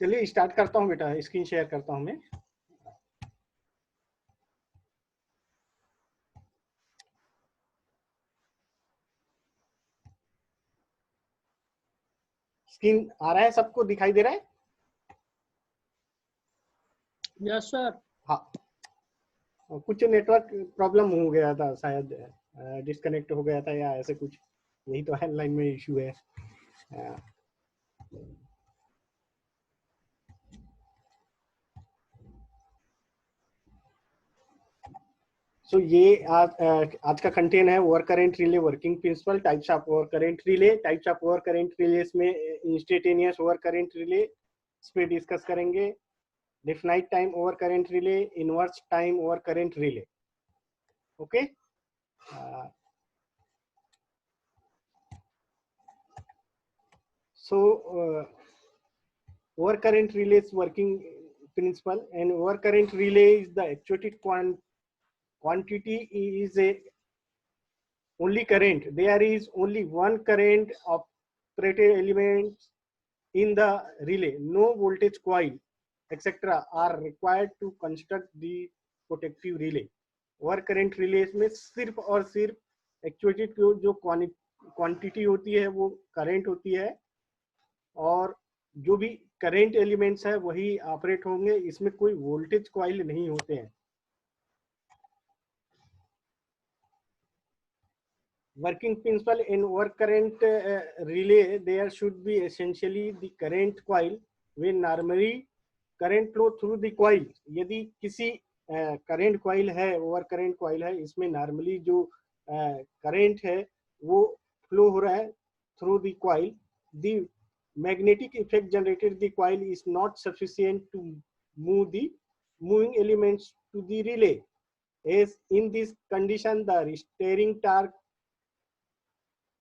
चलिए स्टार्ट करता हूँ बेटा, स्क्रीन शेयर करता हूँ मैं। स्क्रीन आ रहा है, सबको दिखाई दे रहा है? Yes sir. हाँ, कुछ नेटवर्क प्रॉब्लम हो गया था शायद, डिस्कनेक्ट हो गया था या ऐसे कुछ, यही तो है, लाइन में इशू है। सो ये आज का कंटेंट है over current relay working principal, types of over current relay. Types of over current relay में इंस्टेंटेनियस ओवर करेंट रिले इस पे डिस्कस करेंगे, definite time over current relay, inverse time over current relay. Okay, so over current relay is working principle, and over current relay is the actuated quantity is a only current. There is only one current operated element in the relay. No voltage coil etc are required to construct the protective relay. Over current release में सिर्फ और सिर्फ actuated जो quantity होती है वो current होती है, और जो भी करंट एलिमेंट्स है वही ऑपरेट होंगे, इसमें कोई वोल्टेज कॉइल नहीं होते हैं। Working principle in over current relay, there should be essentially the current coil when normally current flow through the coil. यदि किसी करंट कॉइल है, ओवर करंट कॉइल है, इसमें नॉर्मली जो करंट है वो फ्लो हो रहा है through the coil, the magnetic effect generated the coil is not sufficient to move the moving elements to the relay. As in this condition, the steering torque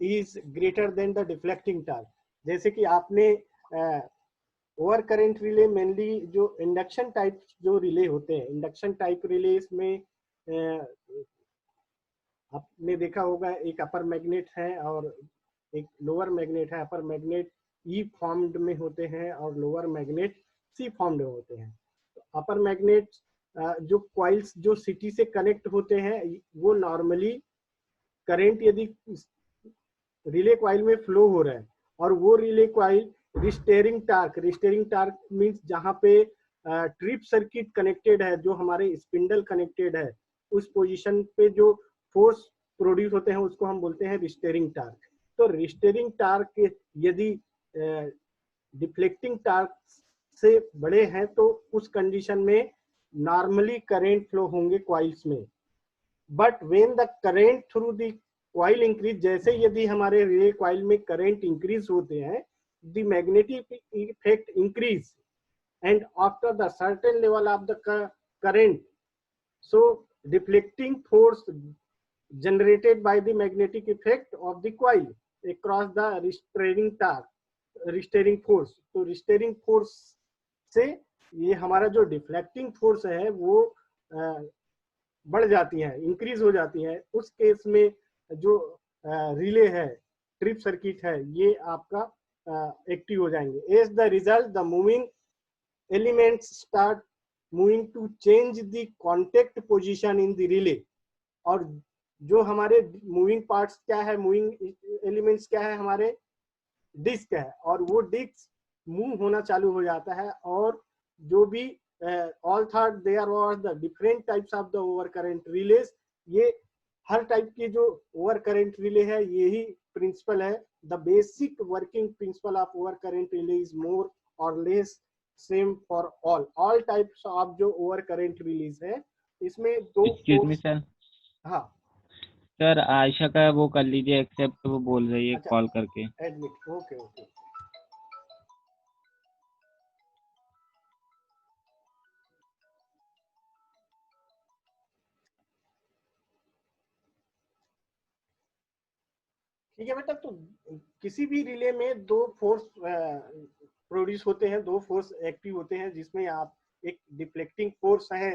is greater than the deflecting torque. जैसे कि आपने over current relay mainly जो induction type जो relay होते हैं, induction type relay में आपने देखा होगा एक अपर मैग्नेट है और एक लोअर मैग्नेट है। अपर मैग्नेट ई फॉर्म्ड में होते हैं और लोअर मैग्नेट सी फॉर्म्ड होते हैं। अपर मैग्नेट जो कॉइल्स जो सिटी से कनेक्ट होते हैं वो नॉर्मली करंट यदि रिले कॉइल में फ्लो हो रहा है और वो रिले कॉइल रिस्टेरिंग टार्क मींस जहां पे ट्रिप सर्किट कनेक्टेड है, जो हमारे स्पिंडल कनेक्टेड है, उस पोजीशन पे जो फोर्स प्रोड्यूस होते हैं उसको हम बोलते हैं रिस्टेरिंग टार्क। तो रिस्टेरिंग टार्क यदि डिफ्लेक्टिंग टार्क से बड़े हैं तो उस कंडीशन में नॉर्मली करंट फ्लो होंगे कॉइल्स में। But when the current through the coil increase, जैसे यदि हमारे रिले कॉइल में करंट इंक्रीज होते हैं, the magnetic effect increase and after the certain level of the current, so deflecting force generated by the magnetic effect of the coil across the restraining force, तो restraining force से ये हमारा जो deflecting force है वो बढ़ जाती है, इंक्रीज हो जाती है। उस केस में जो रिले है, ट्रिप सर्किट है, ये आपका एक्टिव हो जाएंगे। As the result the moving elements start moving to change the contact position in the relay। और जो हमारे मूविंग पार्ट्स क्या है, मूविंग एलिमेंट्स क्या है, हमारे डिस्क है, और वो डिस्क मूव होना चालू हो जाता है। और जो भी all thought there was the different types of the over current relays, ये हर टाइप की जो ओवर करंट रिले है यही प्रिंसिपल है। The basic working principle of over current relay is more or less same for all types of जो over current relays है। इसमें दो फोर्स। सर, हाँ सर आयशा का वो कर लीजिए एक्सेप्ट, वो बोल रही है कॉल करके। Admit, okay okay. ठीक है बेटा, तो किसी भी रिले में दो फोर्स प्रोड्यूस होते हैं, दो फोर्स एक्टिव होते हैं, जिसमें आप एक डिफ्लेक्टिंग फोर्स है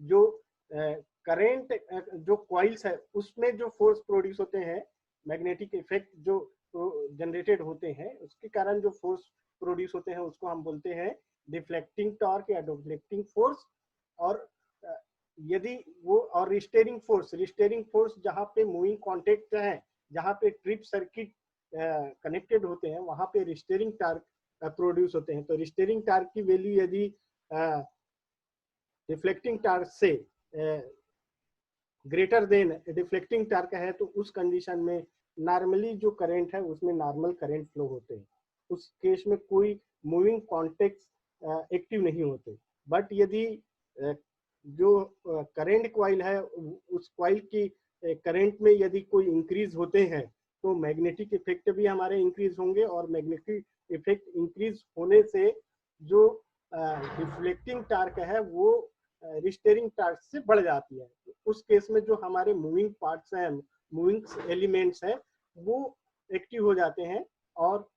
जो करंट जो कॉइल्स है उसमें जो फोर्स प्रोड्यूस होते हैं, मैग्नेटिक इफेक्ट जो जनरेटेड होते हैं उसके कारण जो फोर्स प्रोड्यूस होते हैं उसको हम बोलते हैं डिफ्लेक्टिंग टॉर्क या डिफ्लेक्टिंग फोर्स, और यदि वो और रिस्टेरिंग फोर्स जहाँ पे मूविंग कॉन्टेक्ट है, जहाँ पे ट्रिप सर्किट कनेक्टेड होते हैं, वहां पे रिस्टेरिंग टार्क प्रोड्यूस होते हैं। तो रिस्टेरिंग टार्क की वैल्यू यदि डिफ्लेक्टिंग टार्क से ग्रेटर देन डिफ्लेक्टिंग टार्क है, तो उस कंडीशन में नॉर्मली जो करंट है उसमें नॉर्मल करंट फ्लो होते हैं। उस केस में कोई मूविंग कॉन्टेक्ट एक्टिव नहीं होते। बट यदि जो करंट कॉइल है, उस कॉइल की करंट में यदि कोई इंक्रीज होते हैं, तो मैग्नेटिक इफेक्ट भी हमारे इंक्रीज होंगे, और मैग्नेटिक इफेक्ट इंक्रीज होने से जो डिफ्लेक्टिंग टार्क है वो रिस्टेरिंग टार्क से बढ़ जाती है। उस केस में जो हमारे मूविंग पार्ट्स हैं, मूविंग एलिमेंट्स हैं, वो एक्टिव हो जाते हैं, और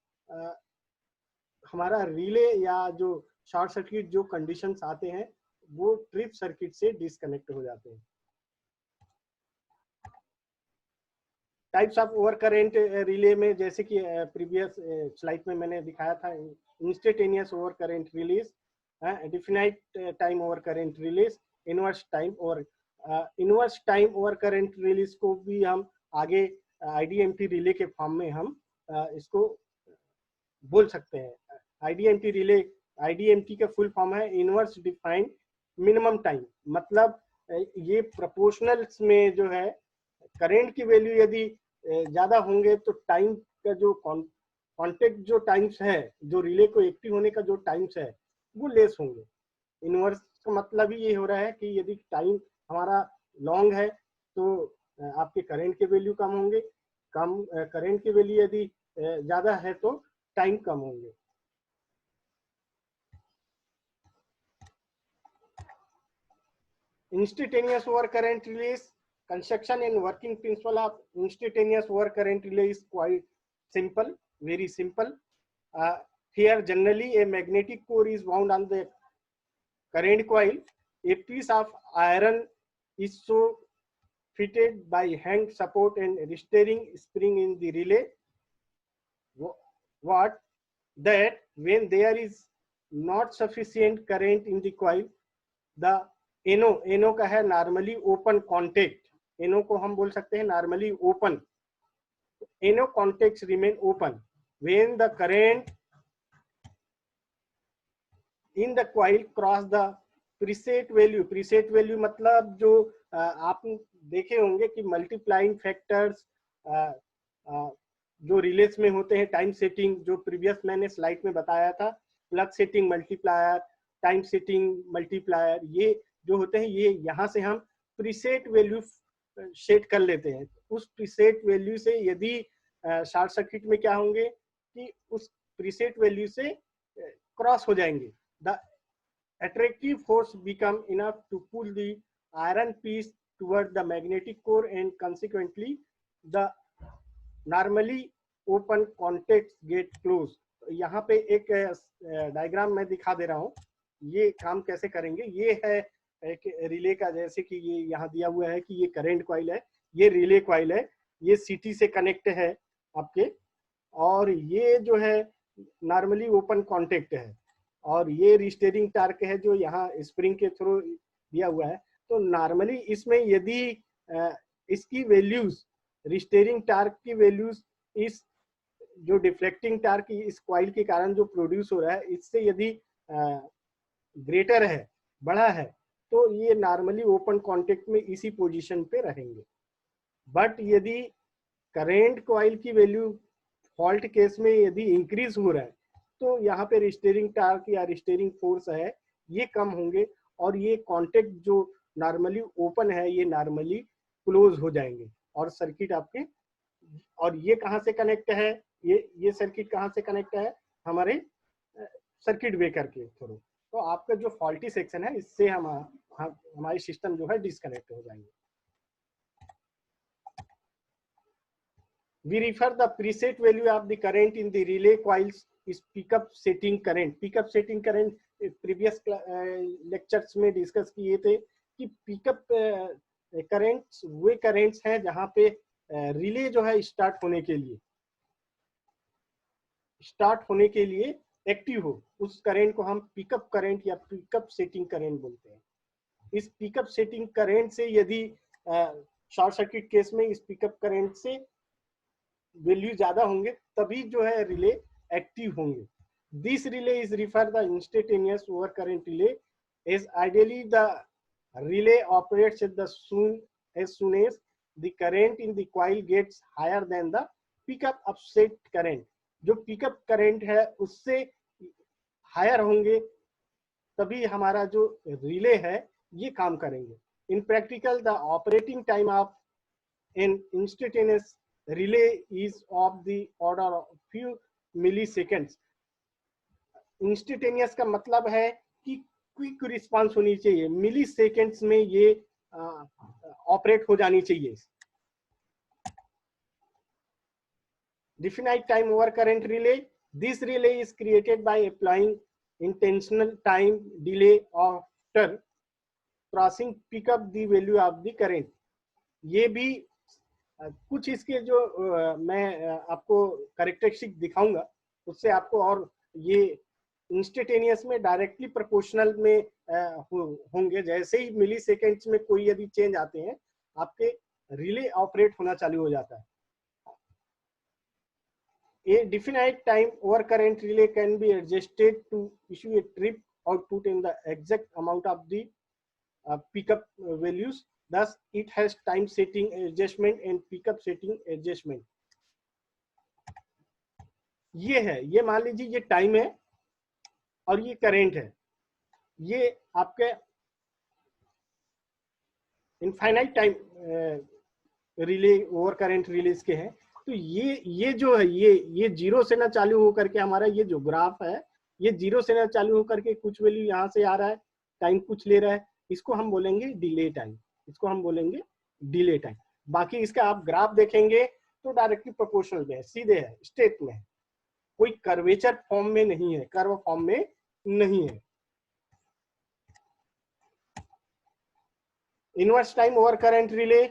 हमारा रिले या जो शॉर्ट सर्किट जो कंडीशंस आते हैं वो ट्रिप सर्किट से डिस्कनेक्ट हो जाते हैं। Types of over current relay में, जैसे कि प्रीवियस स्लाइड में मैंने दिखाया था, instantaneous over current release, definite time over current release, inverse time over current release को भी हम आगे आईडीएमटी रिले के फॉर्म में हम इसको बोल सकते हैं। आईडीएमटी रिले, आईडीएमटी का फुल फॉर्म है इनवर्स डिफाइंड मिनिमम टाइम। मतलब ये प्रोपोर्शनल्स में जो है करंट की वैल्यू यदि ज्यादा होंगे तो टाइम का जो कॉन्टेक्ट जो टाइम्स है, जो रिले को एक्टिव होने का जो टाइम्स है, वो लेस होंगे। इनवर्स का मतलब ही ये हो रहा है कि यदि टाइम हमारा लॉन्ग है तो आपके करंट के वैल्यू कम होंगे, कम करंट की वैल्यू यदि ज्यादा है तो टाइम कम होंगे। Instantaneous over current release. Construction and working principle of instantaneous over current relay is quite simple, very simple. Here generally a magnetic core is wound on the current coil. A piece of iron is so fitted by hand support and steering spring in the relay. What that when there is not sufficient current in the coil, the एनो का है normally open contact, एनो को हम बोल सकते हैं normally open, NO contact remain open when the current in the coil cross the preset value. Preset value मतलब जो आप देखे होंगे कि मल्टीप्लाइंग फैक्टर्स जो रिलेस में होते हैं, टाइम सेटिंग जो प्रीवियस मैंने स्लाइड में बताया था, plug setting multiplier, time setting multiplier, ये जो होते हैं ये यहाँ से हम प्रीसेट वैल्यू सेट कर लेते हैं। उस प्रीसेट वैल्यू से यदि शॉर्ट सर्किट में क्या होंगे कि उस प्रीसेट वैल्यू से क्रॉस हो जाएंगे। The attractive force become enough to pull the iron piece toward the magnetic core and consequently the normally open contacts get closed। यहाँ पे एक डायग्राम मैं दिखा दे रहा हूँ, ये काम कैसे करेंगे। ये है एक रिले का, जैसे कि ये यहाँ दिया हुआ है कि ये करंट कॉइल है, ये रिले कॉइल है, ये सीटी से कनेक्ट है आपके, और ये जो है नॉर्मली ओपन कॉन्टेक्ट है, और ये रिस्टेरिंग टार्क है जो यहाँ स्प्रिंग के थ्रू दिया हुआ है। तो नॉर्मली इसमें यदि इसकी वैल्यूज, रिस्टेरिंग टार्क की वैल्यूज इस जो डिफ्लेक्टिंग टार्क इस कॉइल के कारण जो प्रोड्यूस हो रहा है इससे यदि ग्रेटर है, बड़ा है, तो ये नॉर्मली ओपन कॉन्टेक्ट में इसी पोजीशन पे रहेंगे। बट यदि करेंट कॉइल की वैल्यू फॉल्ट केस में यदि इंक्रीज हो रहा है तो यहाँ पे रिस्टेरिंग टार्क या रिस्टेरिंग फोर्स है ये कम होंगे, और ये कॉन्टेक्ट जो नॉर्मली ओपन है ये नॉर्मली क्लोज हो जाएंगे, और सर्किट आपके, और ये कहाँ से कनेक्ट है, ये सर्किट कहाँ से कनेक्ट है, हमारे सर्किट ब्रेकर के थ्रू। तो आपका जो फॉल्टी सेक्शन है इससे हमारे सिस्टम जो है डिस्कनेक्ट हो जाएंगे। We refer the preset value of the current in the relay coils is pickup setting current। Pickup setting current previous lectures में डिस्कस किए थे कि पिकअप करंट्स वे करंट्स हैं जहां पे रिले जो है स्टार्ट होने के लिए एक्टिव हो, उस करंट को हम पिकअप करंट या पिकअप सेटिंग करंट बोलते हैं। इस पिकअप सेटिंग करंट से यदि शॉर्ट सर्किट केस में इस पिकअप करंट से वैल्यू ज्यादा होंगे तभी जो है रिले एक्टिव होंगे। This relay is refer the instantaneous over current relay as ideally the relay operates at the as soon as the current in the coil gets higher than the pickup offset current। जो pickup current है उससे higher होंगे तभी हमारा जो relay है ये काम करेंगे। In practical the operating time of an instantaneous relay is of the order of few milliseconds. Instantaneous का मतलब है कि क्विक रिस्पांस होनी चाहिए, मिली सेकेंड्स में ये ऑपरेट हो जानी चाहिए। Definite time over current relay, this relay is created by applying intentional time delay after crossing pick up the value of the current। ये भी कुछ इसके जो मैं आपको करेक्टरिस्टिक दिखाऊंगा उससे आपको और ये इंस्टेंटेनियस में डायरेक्टली प्रोपोर्शनल में होंगे। जैसे ही मिली सेकेंड्स में कोई यदि चेंज आते हैं आपके रिले ऑपरेट होना चालू हो जाता है। A definite time over current relay can be adjusted to issue a trip output in the exact amount of the pickup values. Thus, it has time setting adjustment and pickup setting adjustment। ये है, ये मान लीजिए ये time है और ये current है, ये आपके infinite time relay over current release के हैं। तो ये जो है ये जीरो से ना चालू होकर के हमारा ये जो ग्राफ है ये जीरो से ना चालू होकर के कुछ वैल्यू यहाँ से आ रहा है, टाइम कुछ ले रहा है, इसको हम बोलेंगे डिले टाइम, इसको हम बोलेंगे डिले टाइम। बाकी इसका आप ग्राफ देखेंगे तो डायरेक्टली प्रोपोर्शनल में है, सीधे है, स्ट्रेट में है, कोई कर्वेचर फॉर्म में नहीं है, कर्व फॉर्म में नहीं है। Inverse time over current relay,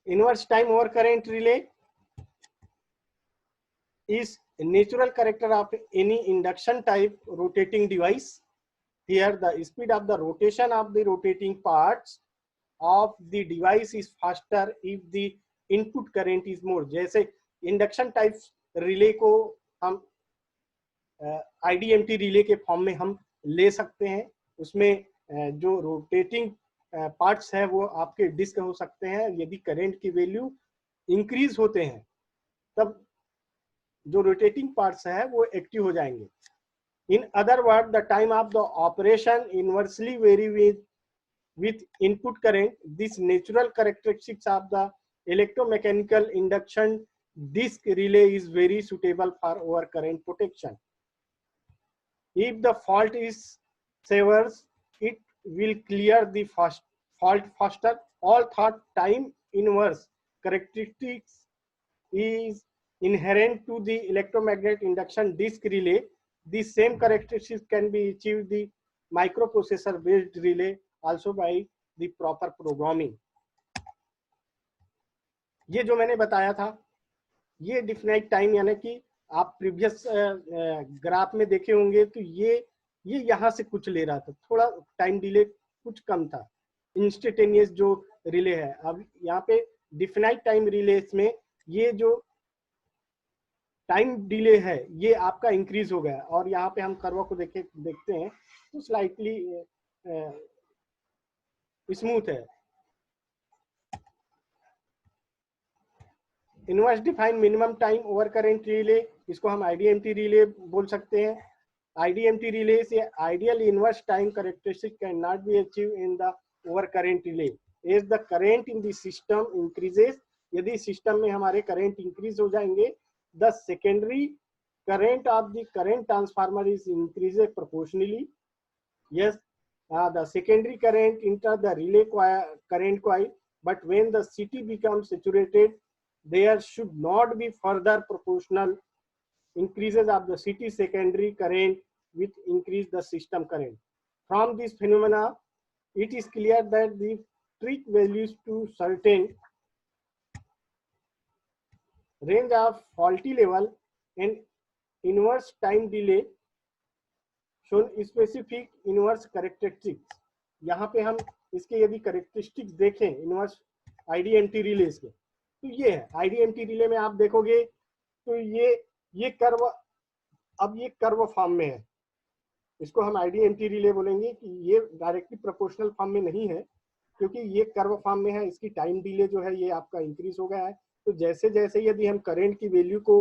inverse time over current relay is a natural character of any induction type rotating device। Here the speed of the rotation of the rotating parts of the device is faster if the input current is more। जैसे induction type relay को हम IDMT relay के form में हम ले सकते हैं। उसमें जो रोटेटिंग पार्ट्स है वो आपके डिस्क हो सकते हैं। यदि करंट की वैल्यू इंक्रीज होते हैं तब जो रोटेटिंग पार्ट्स है वो एक्टिव हो जाएंगे। In other word the time of the operation inversely very with input current। This natural characteristics of the electromechanical induction disk relay is very suitable for overcurrent protection। If the fault is severe, it will clear the fault faster। All thought time inverse characteristics is inherent to the electromagnetic induction disk relay। The same characteristics can be achieved the microprocessor based relay also by the proper programming। ये जो मैंने बताया था ये definite time, यानी कि आप previous graph में देखे होंगे तो ये यहाँ से कुछ ले रहा था, थोड़ा टाइम डिले कुछ कम था इंस्टेंटेनियस जो रिले है। अब यहाँ पे डिफिनाइट टाइम रिलेस में ये जो टाइम डिले है ये आपका इंक्रीज हो गया और यहाँ पे हम कर्व को देखते हैं तो स्लाइटली स्मूथ है। Inverse defined minimum time over current relay, इसको हम IDMT रिले बोल सकते हैं। IDMT रिले से ideal inverse time characteristic can not be achieve in the over current relay as the current in the system increases. यदि system में हमारे current increase हो जाएंगे the secondary current of the current transformer is increases proportionally. Yes, the secondary current enter the relay current coil, but when the CT becomes saturated there should not be further proportional increases of the CT secondary current with increase the system current। From this phenomena, it is clear that the trick values to certain range of faulty level and inverse time delay shown specific inverse characteristics. यहाँ पे हम इसके यदि characteristics देखें inverse IDMT release के, तो ये है IDMT रिले में आप देखोगे तो ये कर्व, अब ये कर्व फॉर्म में है, इसको हम IDMT रिले बोलेंगे कि ये डायरेक्टली प्रोपोर्शनल फॉर्म में नहीं है, क्योंकि ये कर्व फॉर्म में है, इसकी टाइम डिले जो है ये आपका इंक्रीज हो गया है। तो जैसे जैसे यदि हम करंट की वैल्यू को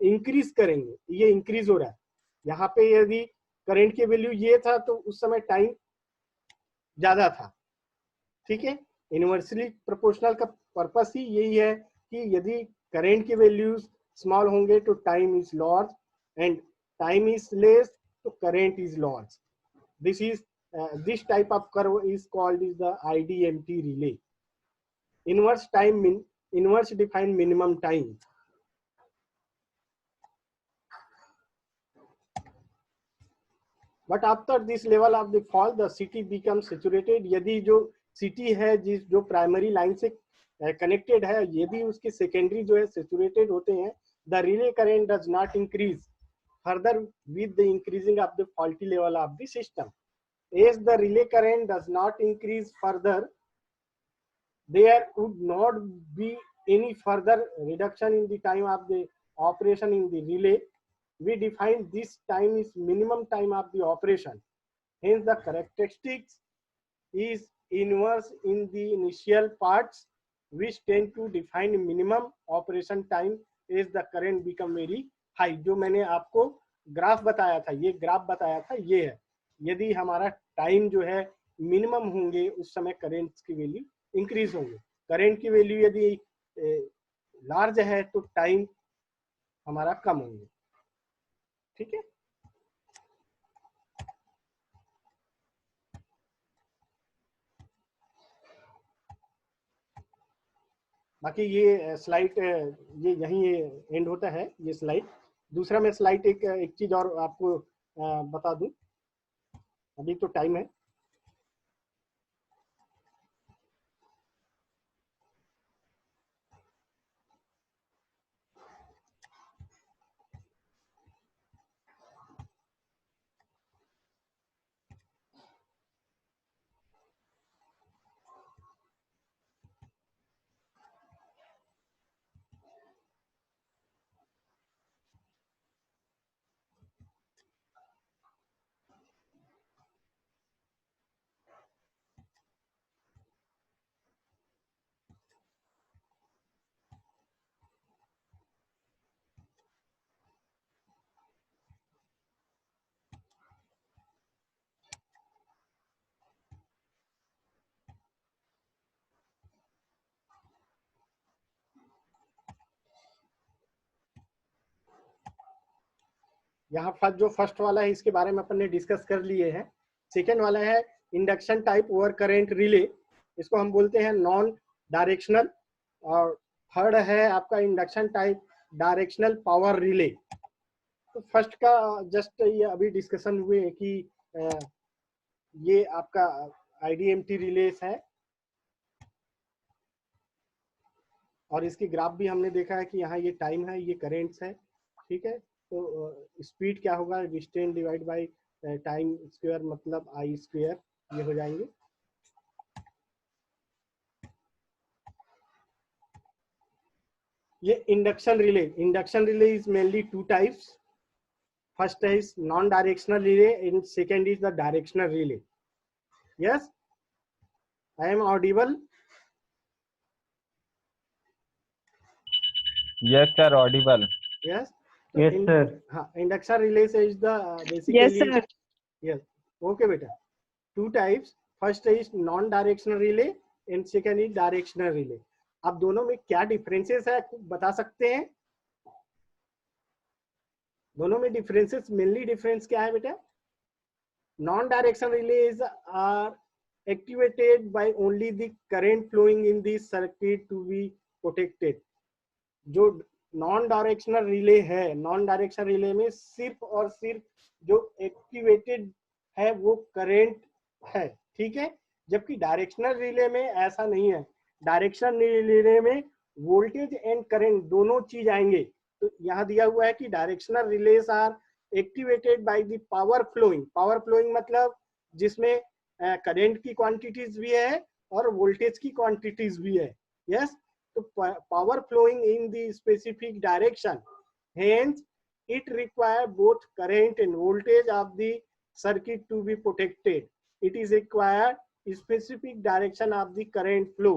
इंक्रीज करेंगे, ये इंक्रीज हो रहा है, यहाँ पे यदि करंट की वैल्यू ये था तो उस समय टाइम ज्यादा था, ठीक है। इनवर्सली प्रोपोर्शनल का पर्पस ही यही है कि यदि करंट की वैल्यूज स्मॉल होंगे तो time is large and time is less तो current is large. This type of curve is called is the IDMT relay. Inverse define minimum time. But after this level of the fall, the city becomes saturated. यदि जो city है जो primary line से connected है, यदि उसके secondary जो है सेचुरेटेड होते हैं, the relay current does not increase further with the increasing of the faulty level of the system. As the relay current does not increase further, there would not be any further reduction in the time of the operation in the relay. We define this time is minimum time of the operation. Hence, the characteristics is inverse in the initial parts, which tend to define minimum operation time as the current become very high. जो मैंने आपको graph बताया था, ये graph बताया था, ये है। यदि हमारा टाइम जो है मिनिमम होंगे उस समय करंट की वैल्यू इंक्रीज होंगे, करंट की वैल्यू यदि लार्ज है तो टाइम हमारा कम होंगे, ठीक है। बाकी ये स्लाइड ये यहीं एंड होता है ये स्लाइड। दूसरा मैं स्लाइड एक चीज और आपको बता दूं, अभी तो टाइम है। यहाँ जो फर्स्ट वाला है इसके बारे में अपन ने डिस्कस कर लिए हैं। सेकेंड वाला है induction type over current relay, इसको हम बोलते हैं नॉन डायरेक्शनल। और थर्ड है आपका induction type directional power relay. तो फर्स्ट का जस्ट ये अभी डिस्कशन हुए कि ये आपका IDMT रिलेस है और इसकी ग्राफ भी हमने देखा है कि यहाँ ये टाइम है, ये करेंट्स है, ठीक है। तो स्पीड क्या होगा, distance divide by time square मतलब I स्क्वायर, ये हो जाएंगे। ये induction relay is mainly two types. First is non-directional relay and second is the directional relay. Yes, I am audible. Yes sir, audible. Yes. Yes sir. हाँ, induction relay is the basically. Yes sir. Yes. Okay बेटा, two types. First is non-directional relay and second is directional relay. अब दोनों में क्या differences है बता सकते हैं? दोनों में डिफरेंसेस, मेनली डिफरेंस क्या है बेटा? Non directional relays are activated by only the current flowing in the circuit to be protected. जो नॉन डायरेक्शनल रिले है, नॉन डायरेक्शनल रिले में सिर्फ और सिर्फ जो एक्टिवेटेड है वो करंट है, ठीक है। जबकि डायरेक्शनल रिले में ऐसा नहीं है। डायरेक्शनल रिले में वोल्टेज एंड करंट दोनों चीज आएंगे। तो यहाँ दिया हुआ है कि directional relays are activated by the power flowing. Power flowing मतलब जिसमें करंट की क्वांटिटीज भी है और वोल्टेज की क्वांटिटीज भी है। यस, तो power flowing in the specific direction, hence it require both current and voltage of the circuit to be protected. It is required specific direction of the current flow.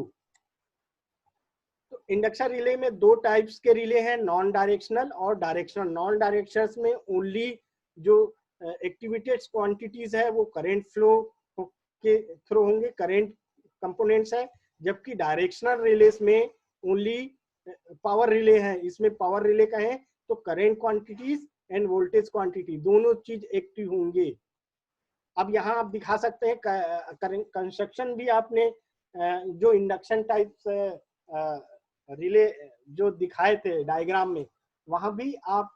तो induction relay में दो types के relay हैं, non directional और directional. Non directional में only जो activated quantities है वो करंट फ्लो के थ्रू होंगे, करंट कंपोनेंट्स है। जबकि डायरेक्शनल रिलेस में ओनली पावर रिले है। इसमें पावर रिले का है तो current quantities end voltage quantity दोनों चीज एक्टिव होंगे। अब यहाँ आप दिखा सकते हैं कंस्ट्रक्शन भी आपने जो इंडक्शन टाइप रिले जो दिखाए थे डायग्राम में, वहां भी आप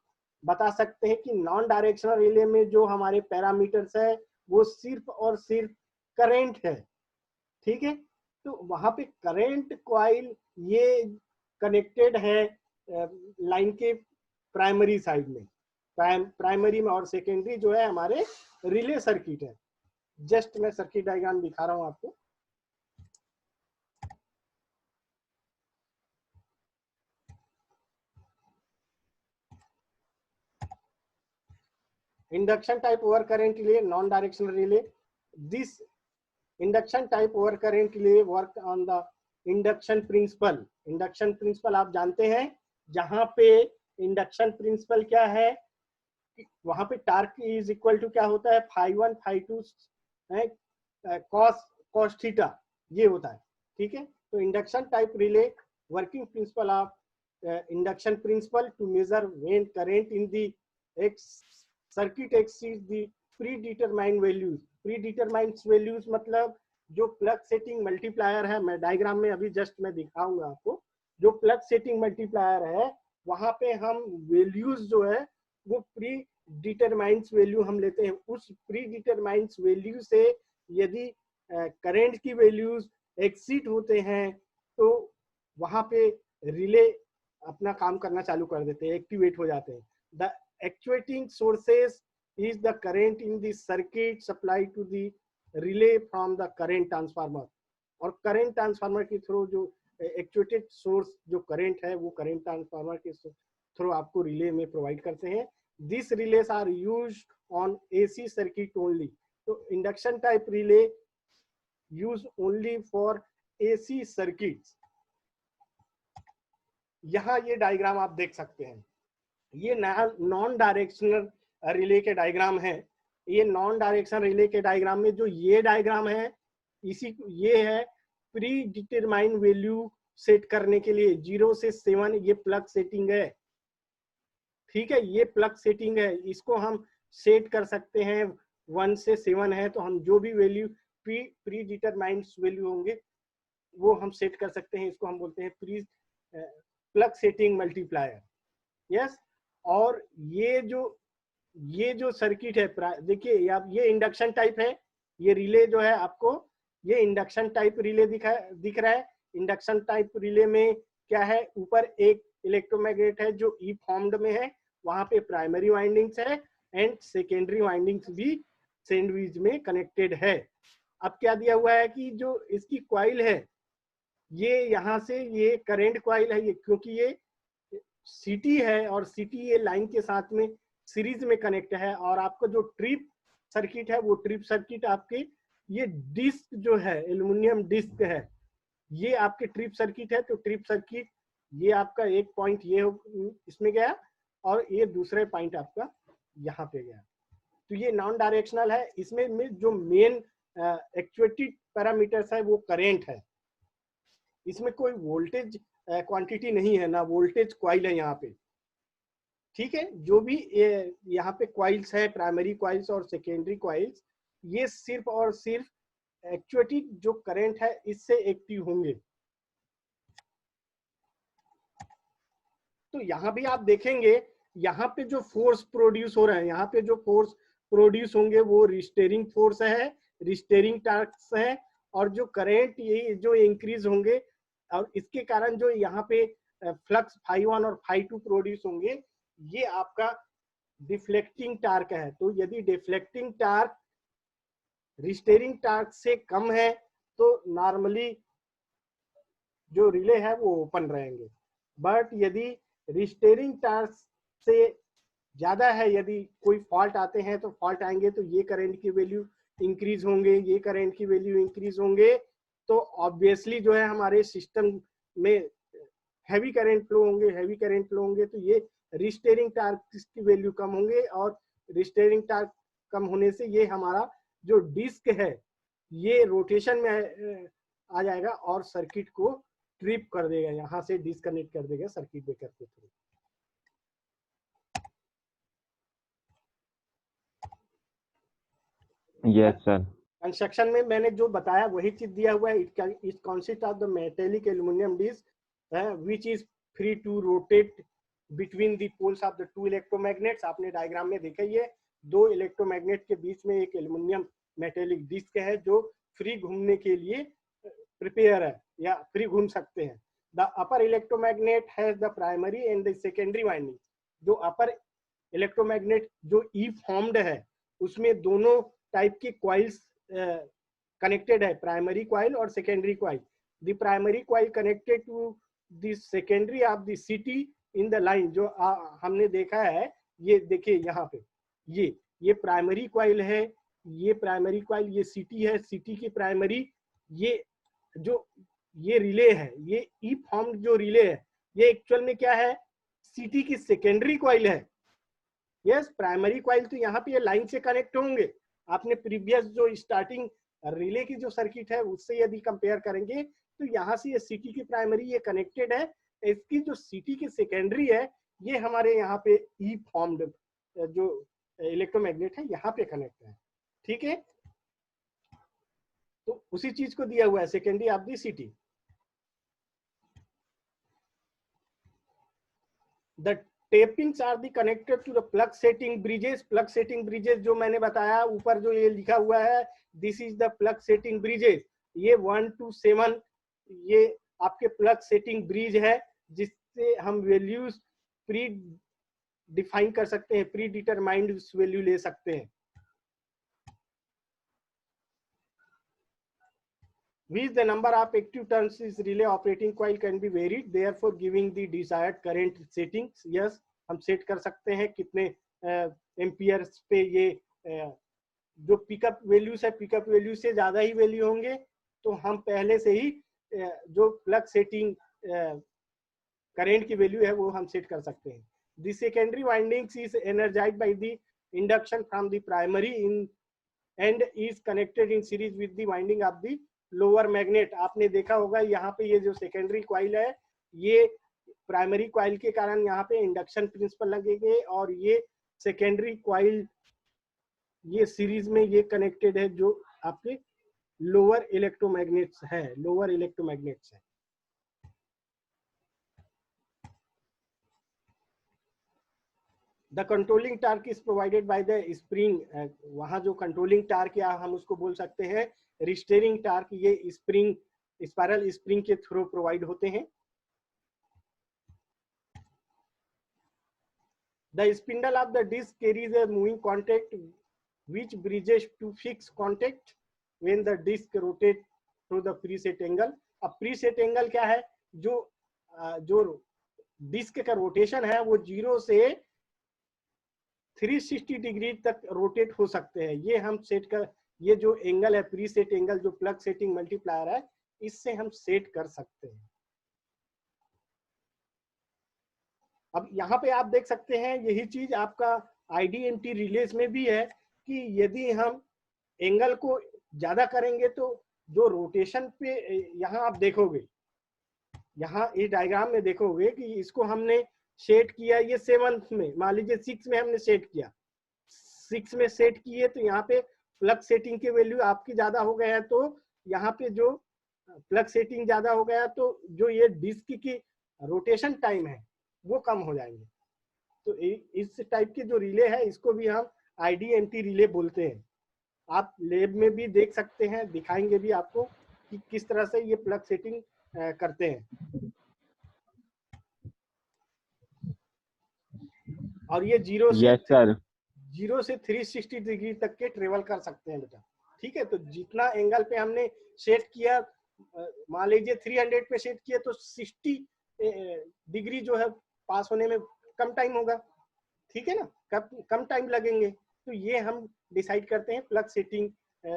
बता सकते हैं कि नॉन डायरेक्शनल रिले में जो हमारे पैरामीटर्स है वो सिर्फ और सिर्फ करंट है, ठीक है। तो वहां पे करंट कॉइल ये कनेक्टेड है लाइन के प्राइमरी साइड में, प्राइमरी में, और सेकेंडरी जो है हमारे रिले सर्किट है। जस्ट मैं सर्किट डायग्राम दिखा रहा हूं आपको। Induction type over current relay, non directional relay. This induction type over current relay work on the induction principal. Induction principal आप जानते हैं, जहां पे इंडक्शन प्रिंसिपल क्या है, वहां पे टार्क इज इक्वल टू क्या होता है, φ1 φ2 cos थीटा, ये होता है, ठीक है। तो induction type relay working principle of induction principle to measure when current in the circuit exceeds the predetermined values. Predetermined values मतलब जो प्लग सेटिंग मल्टीप्लायर है, मैं डायग्राम में अभी जस्ट मैं दिखाऊंगा आपको। जो प्लग सेटिंग मल्टीप्लायर है वहां पे हम वैल्यूज जो है वो प्री डिटरमाइंड वैल्यू हम लेते हैं। उस प्री डिटरमाइंड वैल्यू से यदि करंट की वैल्यूज एक्सीड होते हैं तो वहां पे रिले अपना काम करना चालू कर देते हैं, एक्टिवेट हो जाते हैं। The actuating sources is the current in the circuit supplied to the relay from the current transformer। और करंट ट्रांसफार्मर के थ्रू जो एक्चुएटेड सोर्स जो करंट है वो करंट ट्रांसफार्मर के थ्रू आपको रिले में प्रोवाइड करते हैं। This relays are used on AC circuit only. तो induction type relay use only for AC circuits. यहाँ ये डायग्राम आप देख सकते हैं, ये नॉन डायरेक्शनल रिले के डायग्राम है। ये नॉन डायरेक्शनल रिले के डायग्राम में जो ये डायग्राम है, इसी ये है प्री डिटरमाइंड वैल्यू सेट करने के लिए 0 से 7 ये प्लग सेटिंग है, ठीक है। ये प्लग सेटिंग है, इसको हम सेट कर सकते हैं 1 से 7 है तो हम जो भी वैल्यू प्री डिटरमाइंड वैल्यू होंगे वो हम सेट कर सकते हैं। इसको हम बोलते हैं pre plug setting multiplier. Yes, और ये जो सर्किट है, देखिए आप, ये इंडक्शन टाइप है। ये रिले जो है आपको ये इंडक्शन टाइप रिले दिख रहा है। इंडक्शन टाइप रिले में क्या है, ऊपर एक इलेक्ट्रोमैग्नेट है जो ई फॉर्म्ड में है, वहां पे प्राइमरी वाइंडिंग्स है एंड सेकेंडरी वाइंडिंग्स भी सैंडविच में कनेक्टेड है। अब क्या दिया हुआ है कि जो इसकी कॉइल है ये यहाँ से ये करंट कॉइल है, ये क्योंकि ये सीटी है और सीटी ये लाइन के साथ में सीरीज में कनेक्ट है। और आपका जो ट्रिप सर्किट है वो ट्रिप सर्किट आपके ये डिस्क जो है एल्युमिनियम डिस्क है, ये आपके ट्रिप सर्किट है। तो ट्रिप सर्किट ये आपका एक पॉइंट ये इसमें गया और ये दूसरे पॉइंट आपका यहाँ पे गया। तो ये नॉन डायरेक्शनल है। इसमें में जो मेन एक्चुएटेड पैरामीटर्स है वो करेंट है। इसमें कोई वोल्टेज क्वांटिटी नहीं है, ना वोल्टेज कॉइल है यहाँ पे, ठीक है। जो भी यहाँ पे कॉइल्स है, प्राइमरी कॉइल्स और सेकेंडरी कॉइल्स, ये सिर्फ और सिर्फ एक्चुएटेड जो करंट है इससे एक्टिव होंगे। तो यहाँ भी आप देखेंगे, यहाँ पे जो फोर्स प्रोड्यूस हो रहे हैं, यहाँ पे जो फोर्स प्रोड्यूस होंगे वो रिस्टेरिंग फोर्स है रिस्टेरिंग टार्क्स हैं, और जो करेंट ये जो इंक्रीज होंगे और इसके कारण जो यहाँ पे फ्लक्स φ1 और φ2 प्रोड्यूस होंगे, ये आपका डिफ्लेक्टिंग टार्क है। तो यदि डिफ्लेक्टिंग टार्क रिस्टेरिंग टार्क से कम है तो नॉर्मली जो रिले है वो ओपन रहेंगे, बट यदि रिस्टेरिंग टार्क से ज्यादा है, यदि कोई फॉल्ट आते हैं तो फॉल्ट आएंगे तो ये करंट की वैल्यू इंक्रीज होंगे, ये करंट की वैल्यू इंक्रीज होंगे, तो ऑब्वियसली जो है हमारे सिस्टम में हैवी करंट फ्लो होंगे, हैवी करंट फ्लो होंगे तो ये रिस्टेरिंग टार्क की वैल्यू कम होंगे, और रिस्टेरिंग टार्क कम होने से ये हमारा जो डिस्क है ये रोटेशन में आ जाएगा और सर्किट को ट्रिप कर देगा, यहाँ से डिस्कनेक्ट कर देगा सर्किट ब्रेकर के थ्रू। Yes sir. कंस्ट्रक्शन में मैंने जो बताया वही चीज दिया हुआ है। It consist of the metallic aluminium disc which is free to rotate between the poles of the two electromagnets. आपने डायग्राम में देखा ही है, दो इलेक्ट्रोमैग्नेट के बीच में एक एल्युमिनियम मेटेलिक डिस्क है जो फ्री घूमने के लिए प्रिपेयर है या फ्री घूम सकते हैं। The upper electromagnet has the primary and the secondary winding. जो अपर इलेक्ट्रोमैग्नेट जो ई फॉर्म्ड है उसमें दोनों टाइप के कॉइल्स कनेक्टेड है, प्राइमरी कॉइल और secondary coil. The primary coil connected to the secondary of the CT in the line. जो हमने देखा है, ये देखिए यहाँ पे ये प्राइमरी कॉइल है, ये प्राइमरी कॉइल, ये सिटी है, सिटी की प्राइमरी, ये जो ये रिले है, ये ई फॉर्म्ड जो रिले है ये एक्चुअल में क्या है, सिटी की सेकेंडरी कॉइल है। यस, प्राइमरी कॉइल तो यहाँ पे ये लाइन से कनेक्ट होंगे। आपने प्रीवियस जो स्टार्टिंग रिले की जो सर्किट है उससे यदि कंपेयर करेंगे तो यहाँ से ये सिटी की प्राइमरी ये कनेक्टेड है, इसकी जो सिटी की सेकेंडरी है ये हमारे यहाँ पे ई फॉर्म्ड जो इलेक्ट्रोमैग्नेट है यहाँ पे कनेक्ट है। ठीक है, तो उसी चीज को दिया हुआ है, secondary of the CT. The tappings are the connected to the plug setting bridges. Plug setting bridges जो मैंने बताया ऊपर जो ये लिखा हुआ है, this is the plug setting bridges. ये 1 to 7 ये आपके प्लग सेटिंग ब्रिज है जिससे हम वैल्यूज प्री डिफाइन कर सकते हैं, प्री डिटरमाइंड वैल्यू ले सकते हैं। With the number of active turns is relay operating coil can be varied, therefore giving the desired current settings. Yes, हम सेट कर सकते हैं कितने एम्पियर्स पे ये जो पिकअप वैल्यूज है, पिकअप वैल्यू से ज्यादा ही वैल्यू होंगे तो हम पहले से ही जो प्लग सेटिंग करंट की वैल्यू है वो हम सेट कर सकते हैं। The secondary windings is energized by the induction from the primary in and is connected in series with the winding of the lower magnet. आपने देखा होगा यहाँ पे ये जो सेकेंडरी कॉइल है ये प्राइमरी कॉइल के कारण यहाँ पे इंडक्शन प्रिंसिपल लगेंगे और ये सेकेंडरी कॉइल ये सीरीज में ये कनेक्टेड है जो आपके लोअर इलेक्ट्रोमैग्नेट्स है, लोअर इलेक्ट्रोमैग्नेट्स है। The controlling torque is provided by the spring. वहां जो कंट्रोलिंग टार्क या हम उसको बोल सकते हैं रिस्टेरिंग टार्क, ये स्प्रिंग स्पाइरल स्प्रिंग के थ्रू प्रोवाइड होते हैं। The spindle of the disc carries a moving contact which bridges to fix contact when the disc rotate through the preset angle. अब प्रीसेट एंगल क्या है, जो disc का rotation है वो 0 से 360 डिग्री तक रोटेट हो सकते हैं। ये हम सेट कर, ये जो एंगल है प्रीसेट एंगल जो प्लग सेटिंग मल्टीप्लायर है इससे हम सेट कर सकते हैं। अब यहाँ पे आप देख सकते हैं यही चीज आपका आईडीएमटी रिलेज में भी है कि यदि हम एंगल को ज्यादा करेंगे तो जो रोटेशन पे यहाँ आप देखोगे, यहाँ इस डायग्राम में देखोगे कि इसको हमने सेट किया ये 7th में, मान लीजिए 6 में हमने सेट किया, 6 में सेट किए तो यहाँ पे प्लग सेटिंग की वैल्यू आपकी ज्यादा हो गया है, तो यहाँ पे जो प्लग सेटिंग ज्यादा हो गया तो जो ये डिस्क की रोटेशन टाइम है वो कम हो जाएंगे। तो इस टाइप के जो रिले है इसको भी हम आईडीएमटी रिले बोलते हैं। आप लैब में भी देख सकते हैं, दिखाएंगे भी आपको कि किस तरह से ये प्लग सेटिंग करते हैं। और ये जीरो यस सर। से 360 डिग्री तक के ट्रेवल कर सकते हैं बेटा। ठीक है, तो जितना एंगल पे हमने सेट किया, मान लीजिए 300 पे सेट किया तो 60 डिग्री जो है पास होने में कम टाइम होगा। ठीक है ना, कम टाइम लगेंगे। तो ये हम डिसाइड करते हैं प्लग सेटिंग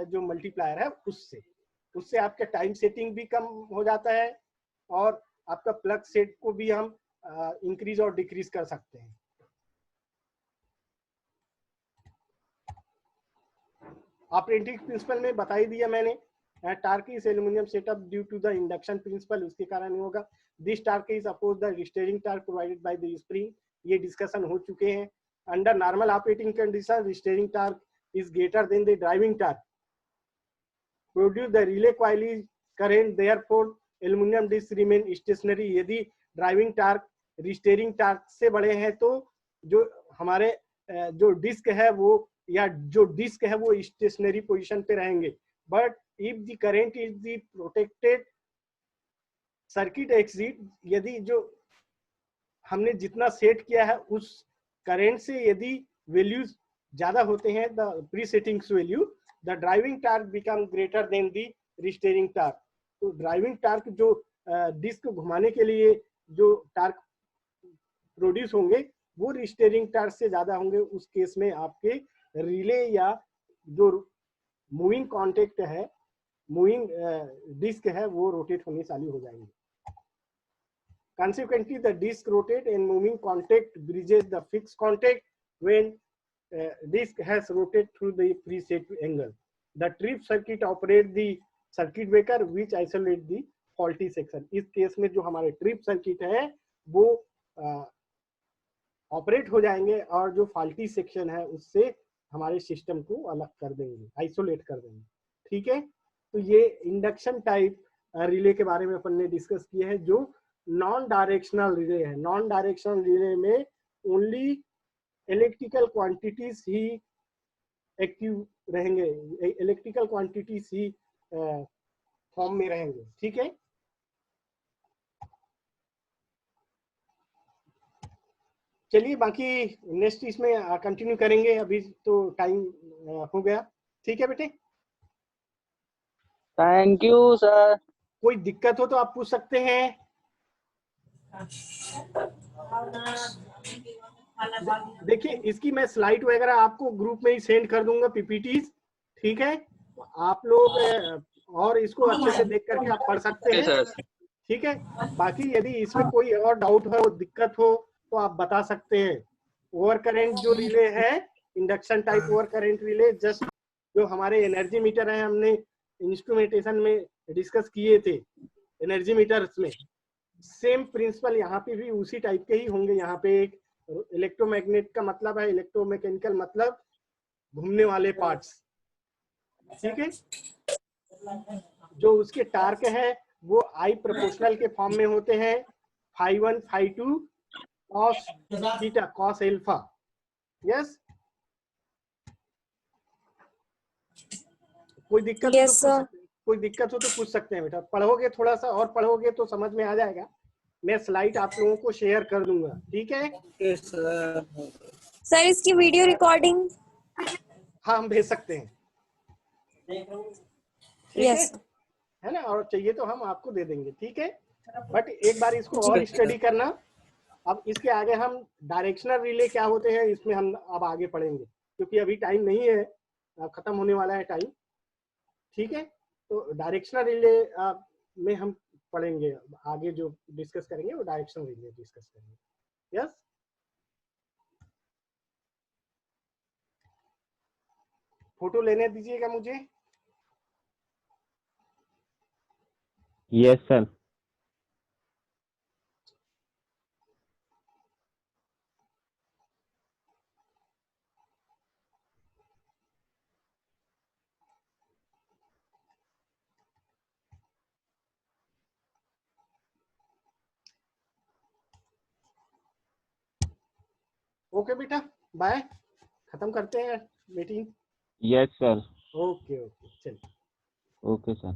जो मल्टीप्लायर है उससे आपका टाइम सेटिंग भी कम हो जाता है और आपका प्लग सेट को भी हम इंक्रीज और डिक्रीज कर सकते हैं। ऑपरेटिंग प्रिंसिपल में बता ही दिया मैंने। Torque is aluminium setup due to the induction principle, उसके कारण ही होगा। This torque is oppose the restoring torque provided by the spring, ये डिस्कशन हो चुके हैं। Under normal operating condition restoring torque is greater than the driving torque, produce the relay coil is current, therefore aluminium disc remain stationary. यदि driving torque restoring torque से बड़े हैं तो जो हमारे जो डिस्क है वो या जो डिस्क है वो स्टेशनरी पोजीशन पे रहेंगे। But if the current is the protected circuit exceed, यदि जो हमने जितना सेट किया है उस करंट से यदि वैल्यूज ज्यादा होते हैं, the pre settings value, the driving torque become greater than the restoring torque. तो ड्राइविंग टार्क जो डिस्क घुमाने के लिए जो टार्क प्रोड्यूस होंगे वो रिस्टेयरिंग टार्क से ज्यादा होंगे। उस केस में आपके रिले या जो मूविंग कॉन्टेक्ट है, मूविंग डिस्क है, वो रोटेट होने चालू हो जाएंगे। Consequently, the disc rotate and moving contact bridges the fixed contact when disc has rotated through the preset angle. The trip circuit operate the circuit breaker which isolate the faulty section. इस case में जो हमारे trip circuit है वो operate हो जाएंगे और जो फॉल्टी सेक्शन है उससे हमारे सिस्टम को अलग कर देंगे, आइसोलेट कर देंगे। ठीक है, तो ये इंडक्शन टाइप रिले के बारे में अपन ने डिस्कस किया है जो नॉन डायरेक्शनल रिले है। नॉन डायरेक्शनल रिले में ओनली इलेक्ट्रिकल क्वांटिटीज ही एक्टिव रहेंगे, इलेक्ट्रिकल क्वांटिटीज ही फॉर्म में रहेंगे। ठीक है, चलिए बाकी नेक्स्ट इसमें कंटिन्यू करेंगे, अभी तो टाइम हो गया। ठीक है बेटे, थैंक यू सर। कोई दिक्कत हो तो आप पूछ सकते हैं। देखिए इसकी मैं स्लाइड वगैरह आपको ग्रुप में ही सेंड कर दूंगा, पीपीटीज। ठीक है, आप लोग और इसको अच्छे से देख करके आप पढ़ सकते हैं। ठीक है, बाकी यदि इसमें कोई और डाउट हो, दिक्कत हो तो आप बता सकते हैं। ओवर करंट जो रिले है, induction type over current relay, just जो हमारे एनर्जी मीटर है हमने इंस्ट्रूमेंटेशन में डिस्कस किए थे, एनर्जी मीटर्स में सेम प्रिंसिपल यहाँ पे भी उसी टाइप के ही होंगे। यहाँ पे एक इलेक्ट्रोमैग्नेट का मतलब है, इलेक्ट्रोमैकेनिकल मतलब घूमने वाले पार्ट्स। ठीक है, जो उसके टार्क है वो आई प्रोपोर्शनल के फॉर्म में होते हैं, phi 1 phi 2 cos theta cos alpha. Yes, कोई दिक्कत हो तो पूछ सकते हैं, कोई दिक्कत हो तो पूछ सकते हैं बेटा। पढ़ोगे थोड़ा सा और पढ़ोगे तो समझ में आ जाएगा। मैं स्लाइड आप लोगों को शेयर कर दूंगा। ठीक है सर, इसकी वीडियो रिकॉर्डिंग हाँ हम भेज सकते हैं। ठीक है ना, और चाहिए तो हम आपको दे देंगे। ठीक है, बट एक बार इसको और स्टडी करना। अब इसके आगे हम डायरेक्शनल रिले क्या होते हैं इसमें हम अब आगे पढ़ेंगे, क्योंकि अभी टाइम नहीं है, खत्म होने वाला है टाइम। ठीक है, तो डायरेक्शनल रिले में हम पढ़ेंगे, आगे जो डिस्कस करेंगे वो डायरेक्शनल रिले डिस्कस करेंगे। यस, फोटो लेने दीजिएगा मुझे। Yes sir. ओके बेटा, बाय, खत्म करते हैं meeting. Yes sir. Okay okay चलिए। Okay sir.